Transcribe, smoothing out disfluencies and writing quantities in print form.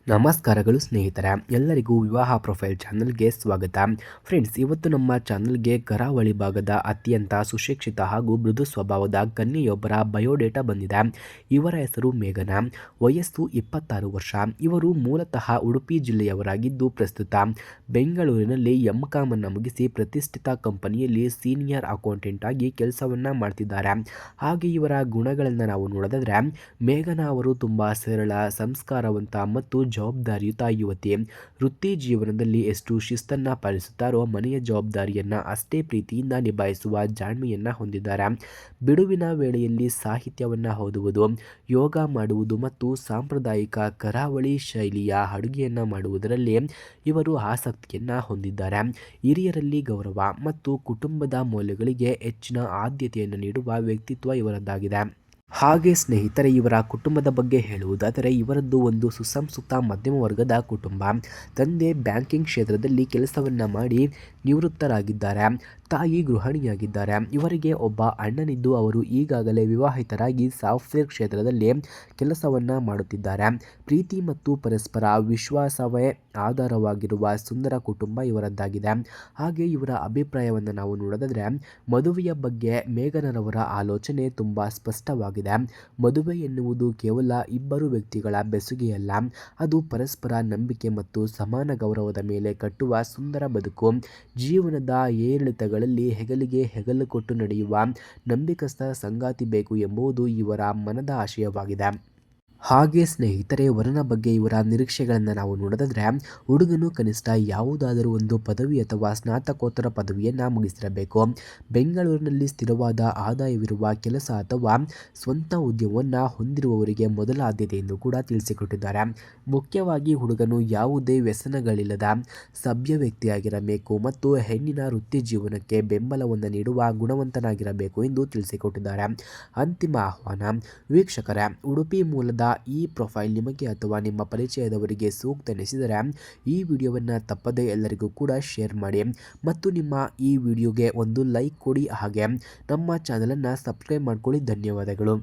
ನಮಸ್ಕಾರಗಳು ಸ್ನೇಹಿತರೆ, ಎಲ್ಲರಿಗೂ ವಿವಾಹ ಪ್ರೊಫೈಲ್ ಚಾನಲ್ಗೆ ಸ್ವಾಗತ. ಫ್ರೆಂಡ್ಸ್, ಇವತ್ತು ನಮ್ಮ ಚಾನಲ್ಗೆ ಕರಾವಳಿ ಭಾಗದ ಅತ್ಯಂತ ಸುಶಿಕ್ಷಿತ ಹಾಗೂ ಮೃದು ಸ್ವಭಾವದ ಕನ್ಯೆಯೊಬ್ಬರ ಬಯೋಡೇಟಾ ಬಂದಿದೆ. ಇವರ ಹೆಸರು ಮೇಘನಾ, ವಯಸ್ಸು 26 ವರ್ಷ. ಇವರು ಮೂಲತಃ ಉಡುಪಿ ಜಿಲ್ಲೆಯವರಾಗಿದ್ದು ಪ್ರಸ್ತುತ ಬೆಂಗಳೂರಿನಲ್ಲಿ ಎಂ.ಕಾಮ್ ಅನ್ನು ಮುಗಿಸಿ ಪ್ರತಿಷ್ಠಿತ ಕಂಪನಿಯಲ್ಲಿ ಸೀನಿಯರ್ ಅಕೌಂಟೆಂಟ್ ಆಗಿ ಕೆಲಸವನ್ನ ಮಾಡ್ತಿದ್ದಾರೆ. ಹಾಗೆ ಇವರ ಗುಣಗಳನ್ನು ನಾವು ನೋಡೋದಾದ್ರೆ, ಮೇಘನಾ ಅವರು ತುಂಬಾ ಸರಳ, ಸಂಸ್ಕಾರವಂತ ಮತ್ತು ಜವಾಬ್ದಾರಿಯುತ ಯುವತಿ. ವೃತ್ತಿ ಜೀವನದಲ್ಲಿ ಎಷ್ಟು ಶಿಸ್ತನ್ನ ಪಾಲಿಸುತ್ತಾರೋ ಮನೆಯ ಜವಾಬ್ದಾರಿಯನ್ನ ಅಷ್ಟೇ ಪ್ರೀತಿಯಿಂದ ನಿಭಾಯಿಸುವ ಜಾಣ್ಮೆಯನ್ನ ಹೊಂದಿದ್ದಾರೆ. ಬಿಡುವಿನ ವೇಳೆಯಲ್ಲಿ ಸಾಹಿತ್ಯವನ್ನ ಓದುವುದು, ಯೋಗ ಮಾಡುವುದು ಮತ್ತು ಸಾಂಪ್ರದಾಯಿಕ ಕರಾವಳಿ ಶೈಲಿಯ ಅಡುಗೆಯನ್ನ ಮಾಡುವುದರಲ್ಲಿ ಇವರು ಆಸಕ್ತಿಯನ್ನ ಹೊಂದಿದ್ದಾರೆ. ಹಿರಿಯರಲ್ಲಿ ಗೌರವ ಮತ್ತು ಕುಟುಂಬದ ಮೌಲ್ಯಗಳಿಗೆ ಹೆಚ್ಚಿನ ಆದ್ಯತೆಯನ್ನು ನೀಡುವ ವ್ಯಕ್ತಿತ್ವ ಇವರದ್ದಾಗಿದೆ. ಹಾಗೆ ಸ್ನೇಹಿತರೆ, ಇವರ ಕುಟುಂಬದ ಬಗ್ಗೆ ಹೇಳುವುದಾದರೆ, ಇವರದ್ದು ಒಂದು ಸುಸಂಸ್ಕೃತ ಮಧ್ಯಮ ವರ್ಗದ ಕುಟುಂಬ. ತಂದೆ ಬ್ಯಾಂಕಿಂಗ್ ಕ್ಷೇತ್ರದಲ್ಲಿ ಕೆಲಸವನ್ನ ಮಾಡಿ ನಿವೃತ್ತರಾಗಿದ್ದಾರೆ. ತಾಯಿ ಗೃಹಿಣಿಯಾಗಿದ್ದಾರೆ. ಇವರಿಗೆ ಒಬ್ಬ ಅಣ್ಣನಿದ್ದು ಅವರು ಈಗಾಗಲೇ ವಿವಾಹಿತರಾಗಿ ಸಾಫ್ಟ್ವೇರ್ ಕ್ಷೇತ್ರದಲ್ಲಿ ಕೆಲಸವನ್ನ ಮಾಡುತ್ತಿದ್ದಾರೆ. ಪ್ರೀತಿ ಮತ್ತು ಪರಸ್ಪರ ವಿಶ್ವಾಸವೇ ಆಧಾರವಾಗಿರುವ ಸುಂದರ ಕುಟುಂಬ ಇವರದ್ದಾಗಿದೆ. ಹಾಗೆ ಇವರ ಅಭಿಪ್ರಾಯವನ್ನು ನಾವು ನೋಡೋದಾದ್ರೆ, ಮದುವೆಯ ಬಗ್ಗೆ ಮೇಘನರವರ ಆಲೋಚನೆ ತುಂಬಾ ಸ್ಪಷ್ಟವಾಗಿದೆ. ಮದುವೆ ಎನ್ನುವುದು ಕೇವಲ ಇಬ್ಬರು ವ್ಯಕ್ತಿಗಳ ಬೆಸುಗೆಯಲ್ಲ, ಅದು ಪರಸ್ಪರ ನಂಬಿಕೆ ಮತ್ತು ಸಮಾನ ಗೌರವದ ಮೇಲೆ ಕಟ್ಟುವ ಸುಂದರ ಬದುಕು. ಜೀವನದ ಏರಿಳಿತಗಳಲ್ಲಿ ಹೆಗಲಿಗೆ ಹೆಗಲು ಕೊಟ್ಟು ನಡೆಯುವ ನಂಬಿಕಸ್ಥ ಸಂಗಾತಿ ಬೇಕು ಎಂಬುದು ಇವರ ಮನದ ಆಶಯವಾಗಿದೆ. ಹಾಗೆ ಸ್ನೇಹಿತರೆ, ವರನ ಬಗ್ಗೆ ಇವರ ನಿರೀಕ್ಷೆಗಳನ್ನು ನಾವು ನೋಡೋದಾದ್ರೆ, ಹುಡುಗನು ಕನಿಷ್ಠ ಯಾವುದಾದರೂ ಒಂದು ಪದವಿ ಅಥವಾ ಸ್ನಾತಕೋತ್ತರ ಪದವಿಯನ್ನು ಮುಗಿಸಿರಬೇಕು. ಬೆಂಗಳೂರಿನಲ್ಲಿ ಸ್ಥಿರವಾದ ಆದಾಯವಿರುವ ಕೆಲಸ ಅಥವಾ ಸ್ವಂತ ಉದ್ಯಮವನ್ನು ಹೊಂದಿರುವವರಿಗೆ ಮೊದಲ ಆದ್ಯತೆ ಎಂದು ಕೂಡ ತಿಳಿಸಿಕೊಟ್ಟಿದ್ದಾರೆ. ಮುಖ್ಯವಾಗಿ ಹುಡುಗನು ಯಾವುದೇ ವ್ಯಸನಗಳಿಲ್ಲದ ಸಭ್ಯ ವ್ಯಕ್ತಿಯಾಗಿರಬೇಕು ಮತ್ತು ಹೆಣ್ಣಿನ ವೃತ್ತಿ ಜೀವನಕ್ಕೆ ಬೆಂಬಲವನ್ನು ನೀಡುವ ಗುಣವಂತನಾಗಿರಬೇಕು ಎಂದು ತಿಳಿಸಿಕೊಟ್ಟಿದ್ದಾರೆ. ಅಂತಿಮ ಆಹ್ವಾನ. ವೀಕ್ಷಕರೇ, ಉಡುಪಿ ಮೂಲದ ಈ ಪ್ರೊಫೈಲ್ ನಿಮಗೆ ಅಥವಾ ನಿಮ್ಮ ಪರಿಚಯದವರಿಗೆ ಸೂಕ್ತ ಎನಿಸಿದರೆ ಈ ವಿಡಿಯೋವನ್ನು ತಪ್ಪದೇ ಎಲ್ಲರಿಗೂ ಕೂಡ ಶೇರ್ ಮಾಡಿ ಮತ್ತು ನಿಮ್ಮ ಈ ವಿಡಿಯೋಗೆ ಒಂದು ಲೈಕ್ ಕೊಡಿ. ಹಾಗೆ ನಮ್ಮ ಚಾನಲನ್ನು ಸಬ್ಸ್ಕ್ರೈಬ್ ಮಾಡ್ಕೊಳ್ಳಿ. ಧನ್ಯವಾದಗಳು.